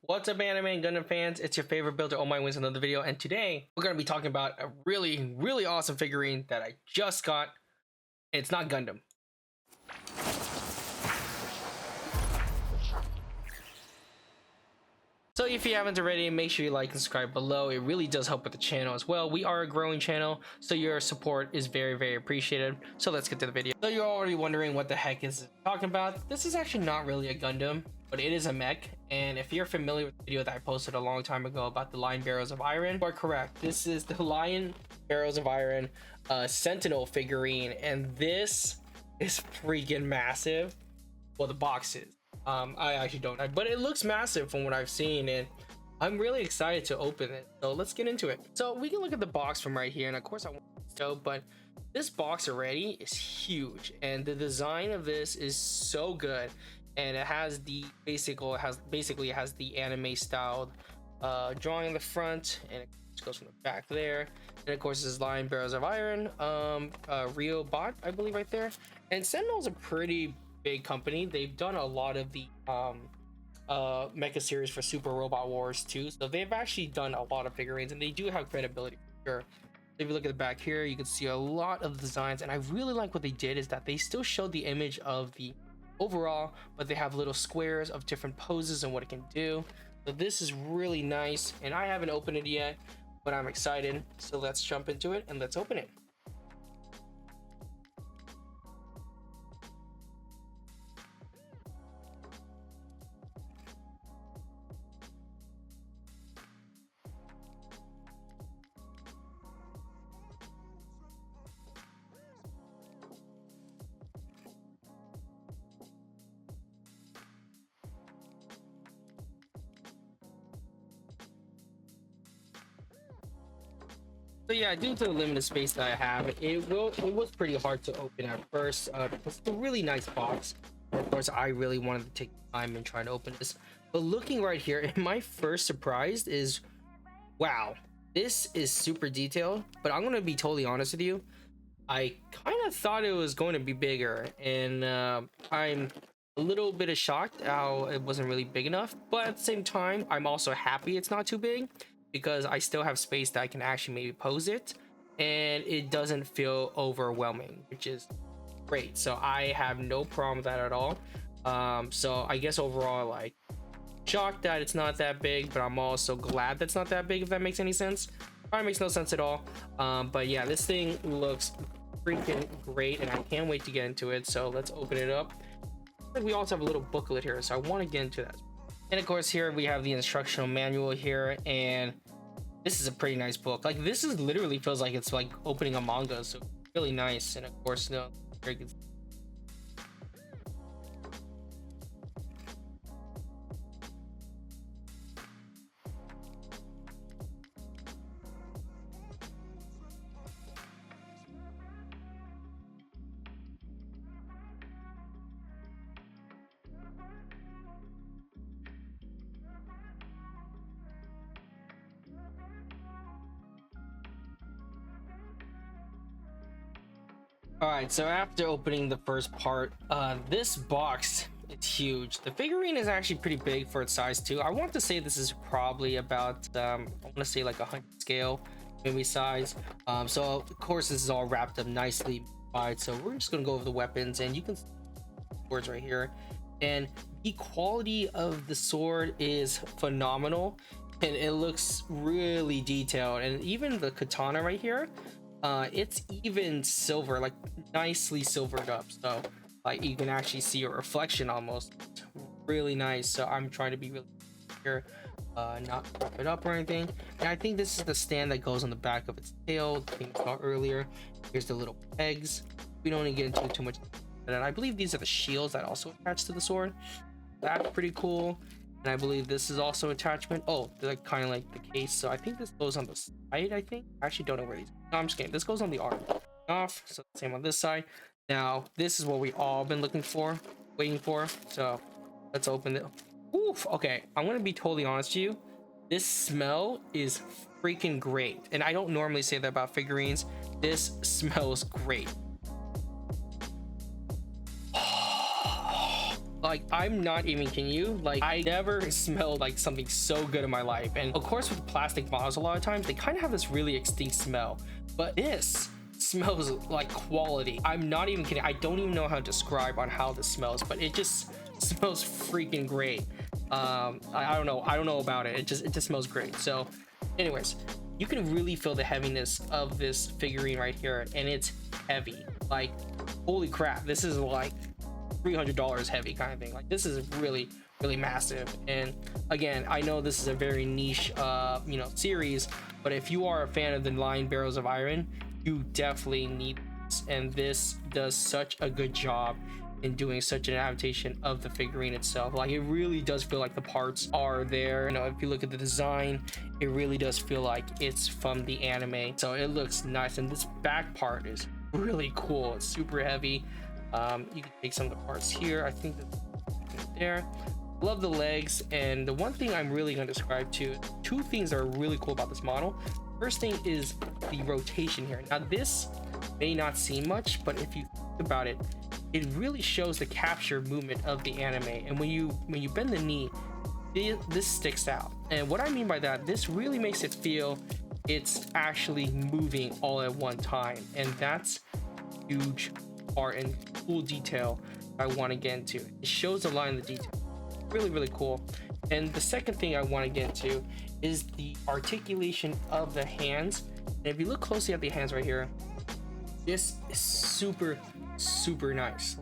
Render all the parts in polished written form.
What's up, anime and Gundam fans? It's your favorite builder, Ohmywingz, another video, and today we're going to be talking about a really awesome figurine that I just got. It's not Gundam. So if you haven't already, make sure you like and subscribe below. It really does help with the channel as well. We are a growing channel, so your support is very appreciated. So let's get to the video. So you're already wondering what the heck is it talking about. This is actually not really a Gundam, but it is a mech. And if you're familiar with the video that I posted a long time ago about the Linebarrels of Iron, you are correct. This is the Linebarrels of Iron Sentinel figurine, and this is freaking massive. Well, the box is. I actually don't know, but it looks massive from what I've seen, and I'm really excited to open it. So let's get into it. So we can look at the box from right here, and of course I want to, but this box already is huge, and the design of this is so good. And it has the basically it has the anime styled drawing in the front, and it goes from the back there. And of course, this is Linebarrels of Iron, Riobot, I believe, right there. And Sentinel's a pretty big company. They've done a lot of the mecha series for Super Robot Wars too, so they've actually done a lot of figurines, and they do have credibility for sure. If you look at the back here, you can see a lot of the designs, and I really like what they did is that they still showed the image of the overall, but they have little squares of different poses and what it can do. So this is really nice, and I haven't opened it yet, but I'm excited. So let's jump into it and let's open it. So yeah, due to the limited space that I have, it was pretty hard to open at first because it's a really nice box. Of course, I really wanted to take time and try to open this. But looking right here, my first surprise is, wow, this is super detailed. But I'm gonna be totally honest with you, I kind of thought it was going to be bigger, and I'm a little bit of shocked how it wasn't really big enough. But at the same time, I'm also happy it's not too big, because I still have space that I can actually maybe pose it, and it doesn't feel overwhelming, which is great. So I have no problem with that at all. So I guess overall, like, shocked that it's not that big, but I'm also glad that's not that big, if that makes any sense. Probably makes no sense at all. But yeah, this thing looks freaking great, and I can't wait to get into it. So let's open it up. We also have a little booklet here, so I want to get into that. And of course, here we have the instructional manual here, and this is a pretty nice book. Like, this is literally feels like it's like opening a manga, so really nice. And of course, very good. All right, so after opening the first part, this box, it's huge. The figurine is actually pretty big for its size too. I want to say this is probably about I want to say like 100 scale maybe size. So of course this is all wrapped up nicely. So we're just gonna go over the weapons, and you can see the swords right here, and the quality of the sword is phenomenal, and it looks really detailed. And even the katana right here, it's even silver, like nicely silvered up, so like you can actually see a reflection almost. It's really nice. So I'm trying to be really here, not wrap it up or anything. And I think this is the stand that goes on the back of its tail, the thing we saw earlier. Here's the little pegs. We don't need to get into too much, and I believe these are the shields that also attach to the sword. That's pretty cool. And I believe this is also attachment. Oh, they're like kind of like the case. So I think this goes on the side. I actually don't know where these. No, I'm just kidding. This goes on the arm. Off. So same on this side. Now this is what we all been looking for, waiting for. So let's open it. Oof. Okay, I'm gonna be totally honest with you. This smell is freaking great, and I don't normally say that about figurines. This smells great. Like, I'm not even kidding you. Like, I never smelled like something so good in my life. And of course, with plastic models, a lot of times they kind of have this really extinct smell, but this smells like quality. I'm not even kidding. I don't even know how to describe on how this smells, but it just smells freaking great. I don't know about it. It just smells great. So anyways, you can really feel the heaviness of this figurine right here, and it's heavy. Like, holy crap, this is like $300 heavy kind of thing. Like, this is really massive. And again, I know this is a very niche series, but if you are a fan of the line barrels of iron, you definitely need this. And this does such a good job in doing such an adaptation of the figurine itself. Like, it really does feel like the parts are there. You know, if you look at the design, it really does feel like it's from the anime. So it looks nice, and this back part is really cool. It's super heavy. You can take some of the parts here. I think that's there. Love the legs. And the one thing I'm really going to describe to, two things that are really cool about this model. First thing is the rotation here. Now, this may not seem much, but if you think about it, it really shows the capture movement of the anime. And when you bend the knee, this sticks out. And what I mean by that, this really makes it feel it's actually moving all at one time. And that's huge part and cool detail I want to get into. It shows the line of the detail. Really cool. And the second thing I want to get into is the articulation of the hands. And if you look closely at the hands right here, this is super nice.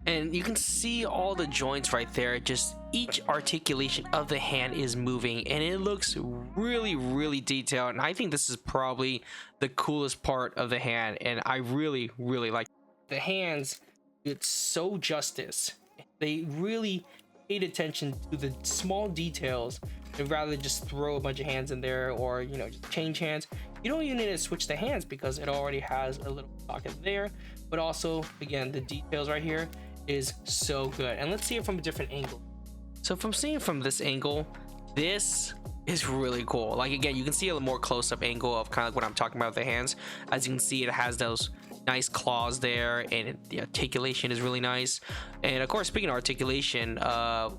And you can see all the joints right there. Just each articulation of the hand is moving, and it looks really detailed. And I think this is probably the coolest part of the hand, and I really like the hands. It's so justice. They really paid attention to the small details, and rather than just throw a bunch of hands in there, or just change hands. You don't even need to switch the hands because it already has a little socket there. But also, again, the details right here is so good. And let's see it from a different angle. So if I'm seeing it from this angle, this is really cool. Like, again, you can see a more close-up angle of kind of like what I'm talking about with the hands. As you can see, it has those nice claws there, and the articulation is really nice. And of course, speaking of articulation,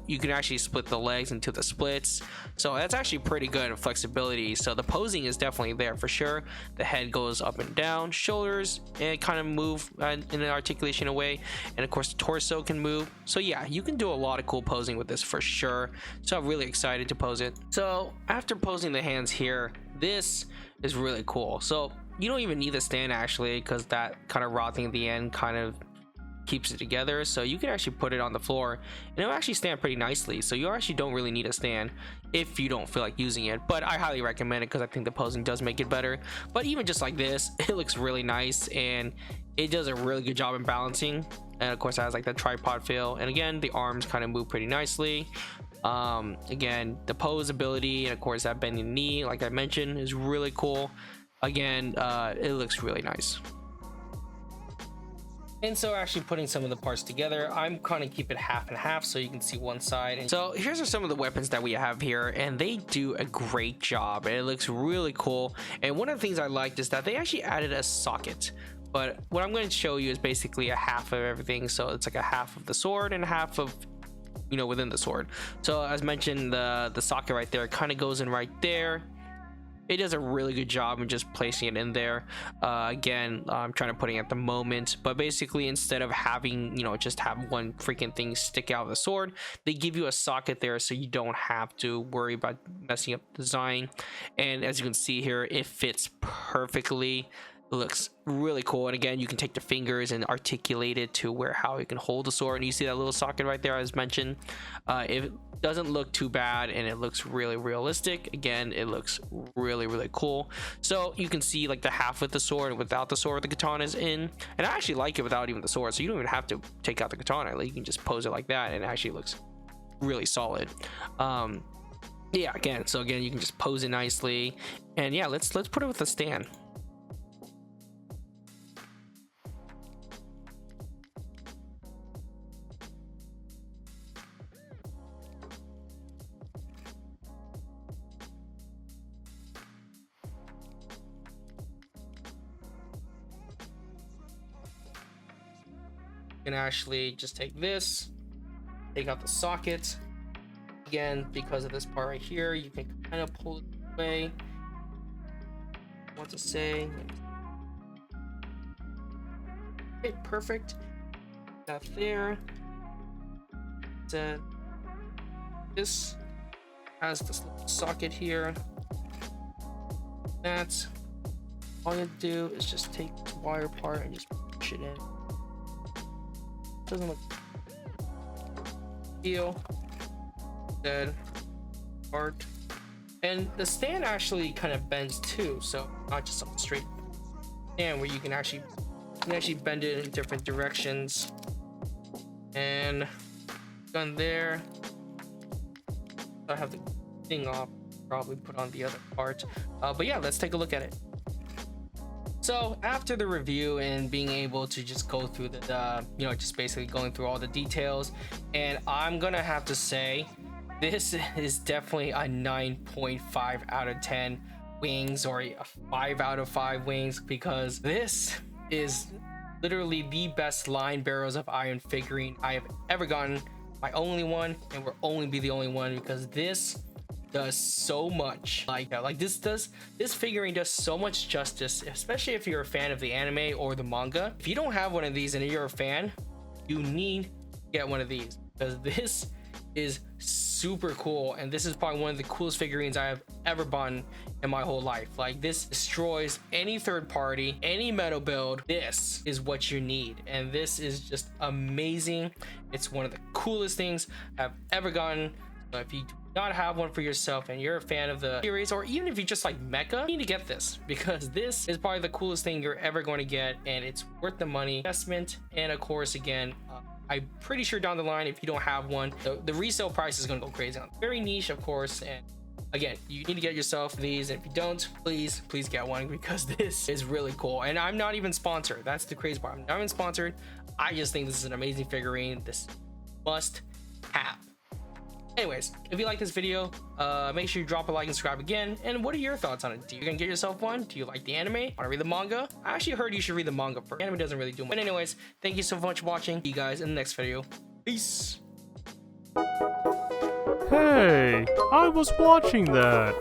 you can actually split the legs into the splits, so that's actually pretty good in flexibility. So the posing is definitely there for sure. The head goes up and down, shoulders and kind of move in an articulation way, and of course the torso can move. So yeah, you can do a lot of cool posing with this for sure. So I'm really excited to pose it. So after posing the hands here, this is really cool. So you don't even need the stand actually, because that kind of rod thing at the end kind of keeps it together. So you can actually put it on the floor and it'll actually stand pretty nicely. So you actually don't really need a stand if you don't feel like using it, but I highly recommend it because I think the posing does make it better. But even just like this, it looks really nice, and it does a really good job in balancing. And of course it has like the tripod feel, and again the arms kind of move pretty nicely. Again, the pose ability, and of course that bending knee, like I mentioned, is really cool. Again, it looks really nice. And so actually putting some of the parts together, I'm kind of keep it half and half so you can see one side. And so here's some of the weapons that we have here, and they do a great job, and it looks really cool. And one of the things I liked is that they actually added a socket. But what I'm going to show you is basically a half of everything. So it's like a half of the sword and a half of within the sword. So as mentioned, the socket right there kind of goes in right there. It does a really good job in just placing it in there. Again, I'm trying to put it at the moment, but basically instead of having just have one freaking thing stick out of the sword, they give you a socket there so you don't have to worry about messing up the design. And as you can see here, it fits perfectly. It looks really cool. And again, you can take the fingers and articulate it to how you can hold the sword. And you see that little socket right there as mentioned. It doesn't look too bad, and it looks really realistic. Again, it looks really cool. So you can see like the half with the sword and without the sword the katana is in. And I actually like it without even the sword, so you don't even have to take out the katana. Like, you can just pose it like that and it actually looks really solid. Yeah, again, you can just pose it nicely. And yeah, let's put it with a stand. Can actually just take this take out the socket. Again, because of this part right here, you can kind of pull it away. What to say? Okay, perfect. That there. Then this has this little socket here. That's all you do is just take the wire part and just push it in. Doesn't look deal. Then part, and the stand actually kind of bends too, so not just some straight stand where you can actually bend it in different directions. And done there. I have the thing off, probably put on the other part, but yeah, let's take a look at it. So after the review and being able to just go through the just basically going through all the details, and I'm gonna have to say this is definitely a 9.5 out of 10 wings, or a 5 out of 5 wings, because this is literally the best line barrels of iron figurine I have ever gotten. My only one, and will only be the only one, because this does so much. This figurine does so much justice, especially if you're a fan of the anime or the manga. If you don't have one of these and you're a fan, you need to get one of these, because this is super cool, and this is probably one of the coolest figurines I have ever bought in my whole life. Like, this destroys any third party, any metal build. This is what you need, and this is just amazing. It's one of the coolest things I've ever gotten. So if you do not have one for yourself and you're a fan of the series, or even if you just like mecha, you need to get this, because this is probably the coolest thing you're ever going to get, and it's worth the money investment. And of course, again, I'm pretty sure down the line, if you don't have one, the resale price is going to go crazy. Very niche, of course, and again, you need to get yourself these, and if you don't, please get one, because this is really cool. And I'm not even sponsored. That's the crazy part. I'm not even sponsored. I just think this is an amazing figurine. This must have. Anyways, if you like this video, make sure you drop a like and subscribe again. And what are your thoughts on it? Do you gonna get yourself one? Do you like the anime? Want to read the manga? I actually heard you should read the manga first. The anime doesn't really do much. But anyways, thank you so much for watching. See you guys in the next video. Peace. Hey, I was watching that.